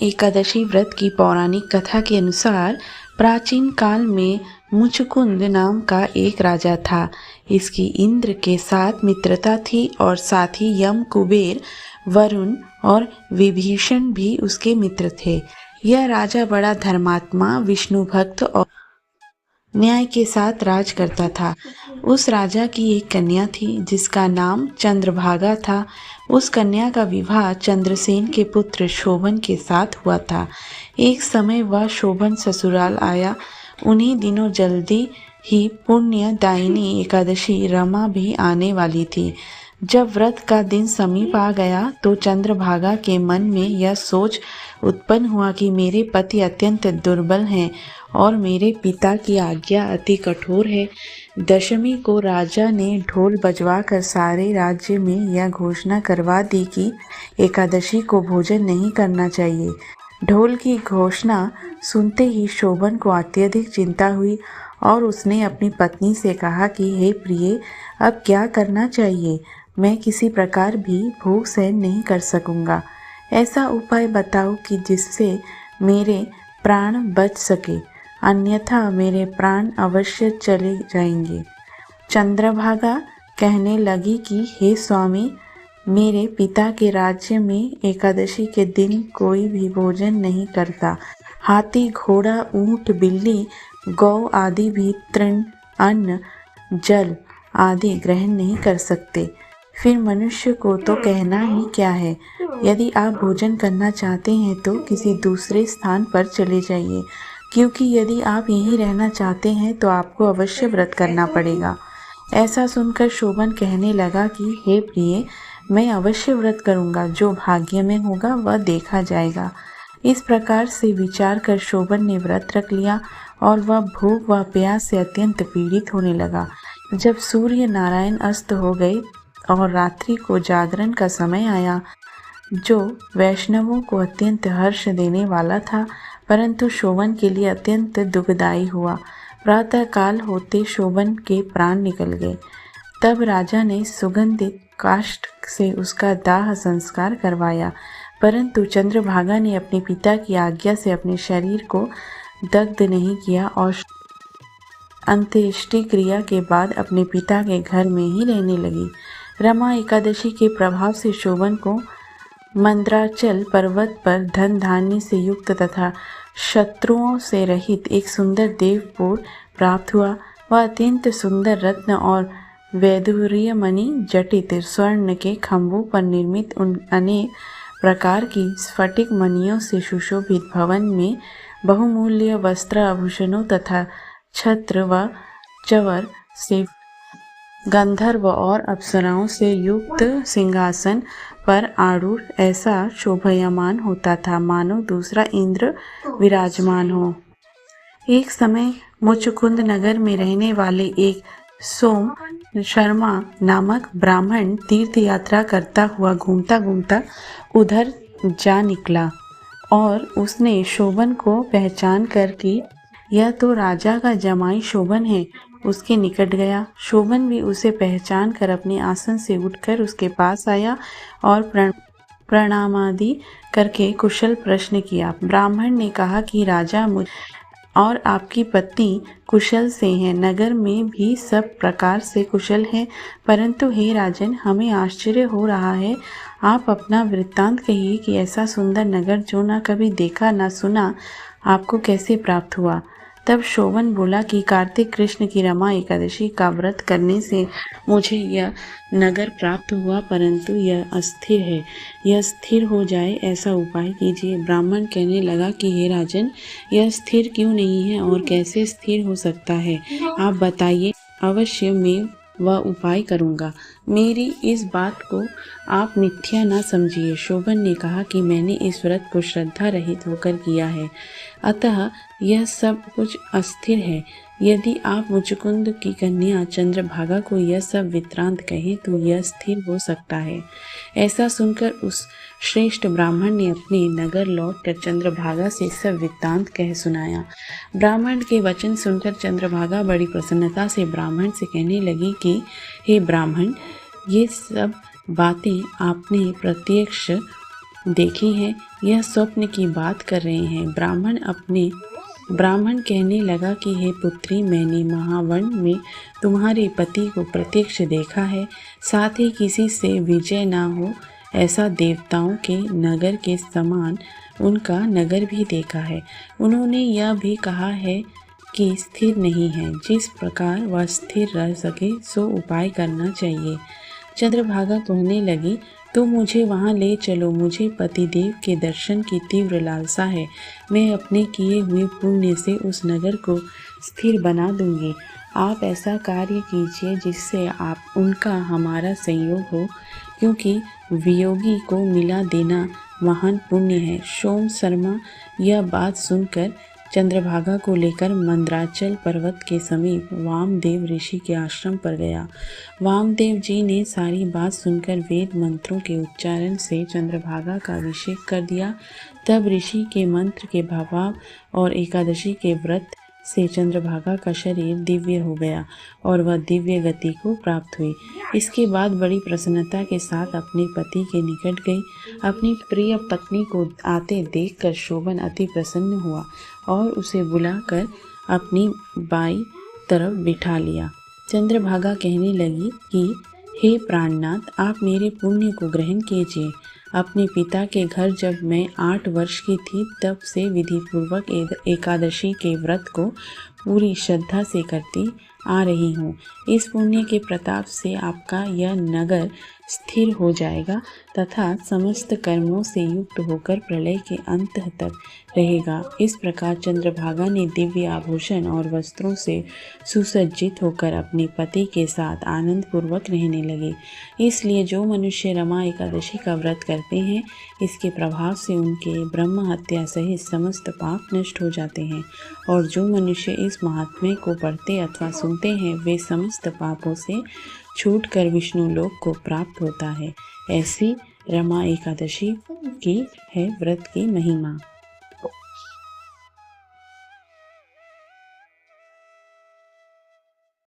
एकादशी व्रत की पौराणिक कथा के अनुसार प्राचीन काल में मुचकुंद नाम का एक राजा था। इसकी इंद्र के साथ मित्रता थी और साथ ही यम, कुबेर, वरुण और विभीषण भी उसके मित्र थे। यह राजा बड़ा धर्मात्मा, विष्णु भक्त और न्याय के साथ राज करता था। उस राजा की एक कन्या थी जिसका नाम चंद्रभागा था। उस कन्या का विवाह चंद्रसेन के पुत्र शोभन के साथ हुआ था। एक समय वह शोभन ससुराल आया। उन्हीं दिनों जल्दी ही पुण्यदायिनी एकादशी रमा भी आने वाली थी। जब व्रत का दिन समीप आ गया तो चंद्रभागा के मन में यह सोच उत्पन्न हुआ कि मेरे पति अत्यंत दुर्बल हैं और मेरे पिता की आज्ञा अति कठोर है। दशमी को राजा ने ढोल बजवाकर सारे राज्य में यह घोषणा करवा दी कि एकादशी को भोजन नहीं करना चाहिए। ढोल की घोषणा सुनते ही शोभन को अत्यधिक चिंता हुई और उसने अपनी पत्नी से कहा कि हे प्रिय, अब क्या करना चाहिए? मैं किसी प्रकार भी भूख सहन नहीं कर सकूंगा। ऐसा उपाय बताओ कि जिससे मेरे प्राण बच सके, अन्यथा मेरे प्राण अवश्य चले जाएंगे। चंद्रभागा कहने लगी कि हे स्वामी, मेरे पिता के राज्य में एकादशी के दिन कोई भी भोजन नहीं करता। हाथी, घोड़ा, ऊंट, बिल्ली, गौ आदि भी तृण, अन्न, जल आदि ग्रहण नहीं कर सकते। फिर मनुष्य को तो कहना ही क्या है। यदि आप भोजन करना चाहते हैं तो किसी दूसरे स्थान पर चले जाइए, क्योंकि यदि आप यहीं रहना चाहते हैं तो आपको अवश्य व्रत करना पड़ेगा। ऐसा सुनकर शोभन कहने लगा कि हे प्रिय, मैं अवश्य व्रत करूंगा। जो भाग्य में होगा वह देखा जाएगा। इस प्रकार से विचार कर शोभन ने व्रत रख लिया और वह भूख व प्यास से अत्यंत पीड़ित होने लगा। जब सूर्य नारायण अस्त हो गए और रात्रि को जागरण का समय आया, जो वैष्णवों को अत्यंत हर्ष देने वाला था, परंतु शोभन के लिए अत्यंत दुखदायी हुआ। प्रातः काल होते शोभन के प्राण निकल गए। तब राजा ने सुगंधित काष्ठ से उसका दाह संस्कार करवाया, परंतु चंद्रभागा ने अपने पिता की आज्ञा से अपने शरीर को दग्ध नहीं किया और अंत्येष्टि क्रिया के बाद अपने पिता के घर में ही रहने लगी। रमा एकादशी के प्रभाव से शोभन को मंद्राचल पर्वत पर धन धान्य से युक्त तथा शत्रुओं से रहित एक सुंदर देवपुर प्राप्त हुआ। वह अत्यंत सुंदर रत्न और वैदूर्य मणि जटित स्वर्ण के खंभों पर निर्मित उन अनेक प्रकार की स्फटिक मणियों से सुशोभित भवन में बहुमूल्य वस्त्र, आभूषणों तथा छत्र व चवर से गंधर्व और अप्सराओं से युक्त सिंहासन पर आरूढ़ ऐसा शोभायमान होता था, मानो दूसरा इंद्र विराजमान हो। एक समय मुचकुंद नगर में रहने वाले एक सोम शर्मा नामक ब्राह्मण तीर्थ यात्रा करता हुआ घूमता घूमता उधर जा निकला और उसने शोभन को पहचान कर कि यह तो राजा का जमाई शोभन है, उसके निकट गया। शोभन भी उसे पहचान कर अपने आसन से उठकर उसके पास आया और प्रणामादि करके कुशल प्रश्न किया। ब्राह्मण ने कहा कि राजा, मुझ और आपकी पत्नी कुशल से हैं, नगर में भी सब प्रकार से कुशल हैं, परंतु हे राजन, हमें आश्चर्य हो रहा है। आप अपना वृत्तांत कहिए कि ऐसा सुंदर नगर जो ना कभी देखा ना सुना, आपको कैसे प्राप्त हुआ। तब शोभन बोला कि कार्तिक कृष्ण की रमा एकादशी का व्रत करने से मुझे यह नगर प्राप्त हुआ, परंतु यह अस्थिर है। यह स्थिर हो जाए ऐसा उपाय कीजिए। ब्राह्मण कहने लगा कि हे राजन, यह स्थिर क्यों नहीं है और कैसे स्थिर हो सकता है, आप बताइए, अवश्य मैं वह उपाय करूँगा। मेरी इस बात को आप मिथ्या ना समझिए। शोभन ने कहा कि मैंने इस व्रत को श्रद्धा रहित होकर किया है, अतः यह सब कुछ अस्थिर है। यदि आप मुचकुंद की कन्या चंद्रभागा को यह सब वृत्तांत कहें तो यह स्थिर हो सकता है। ऐसा सुनकर उस श्रेष्ठ ब्राह्मण ने अपने नगर लौटकर चंद्रभागा से सब वृत्तांत कह सुनाया। ब्राह्मण के वचन सुनकर चंद्रभागा बड़ी प्रसन्नता से ब्राह्मण से कहने लगी कि हे ब्राह्मण, ये सब बातें आपने प्रत्यक्ष देखी हैं, यह स्वप्न की बात कर रहे हैं। ब्राह्मण कहने लगा कि हे पुत्री, मैंने महावन में तुम्हारे पति को प्रत्यक्ष देखा है, साथ ही किसी से विजय ना हो ऐसा देवताओं के नगर के समान उनका नगर भी देखा है। उन्होंने यह भी कहा है कि स्थिर नहीं है, जिस प्रकार वह स्थिर रह सके सो उपाय करना चाहिए। चंद्रभागा कहने लगी, तो मुझे वहाँ ले चलो, मुझे पतिदेव के दर्शन की तीव्र लालसा है। मैं अपने किए हुए पुण्य से उस नगर को स्थिर बना दूंगी। आप ऐसा कार्य कीजिए जिससे आप उनका हमारा संयोग हो, क्योंकि वियोगी को मिला देना महान पुण्य है। सोम शर्मा यह बात सुनकर चंद्रभागा को लेकर मंदराचल पर्वत के समीप वामदेव ऋषि के आश्रम पर गया। वामदेव जी ने सारी बात सुनकर वेद मंत्रों के उच्चारण से चंद्रभागा का अभिषेक कर दिया। तब ऋषि के मंत्र के प्रभाव और एकादशी के व्रत से चंद्रभागा का शरीर दिव्य हो गया और वह दिव्य गति को प्राप्त हुई। इसके बाद बड़ी प्रसन्नता के साथ अपने पति के निकट गई। अपनी प्रिय पत्नी को आते देखकर शोभन अति प्रसन्न हुआ और उसे बुलाकर अपनी बाई तरफ बिठा लिया। चंद्रभागा कहने लगी कि हे प्राणनाथ, आप मेरे पुण्य को ग्रहण कीजिए। अपने पिता के घर जब मैं 8 वर्ष की थी, तब से विधिपूर्वक एकादशी के व्रत को पूरी श्रद्धा से करती आ रही हूँ। इस पुण्य के प्रताप से आपका यह नगर स्थिर हो जाएगा तथा समस्त कर्मों से युक्त होकर प्रलय के अंत तक रहेगा। इस प्रकार चंद्रभागा ने दिव्य आभूषण और वस्त्रों से सुसज्जित होकर अपने पति के साथ आनंद पूर्वक रहने लगे। इसलिए जो मनुष्य रमा एकादशी का व्रत करते हैं, इसके प्रभाव से उनके ब्रह्म हत्या सहित समस्त पाप नष्ट हो जाते हैं, और जो मनुष्य इस महात्म्य को पढ़ते अथवा सुनते हैं, वे समस्त पापों से छूटकर विष्णु लोक को प्राप्त होता है। ऐसी रमा एकादशी की है व्रत की महिमा।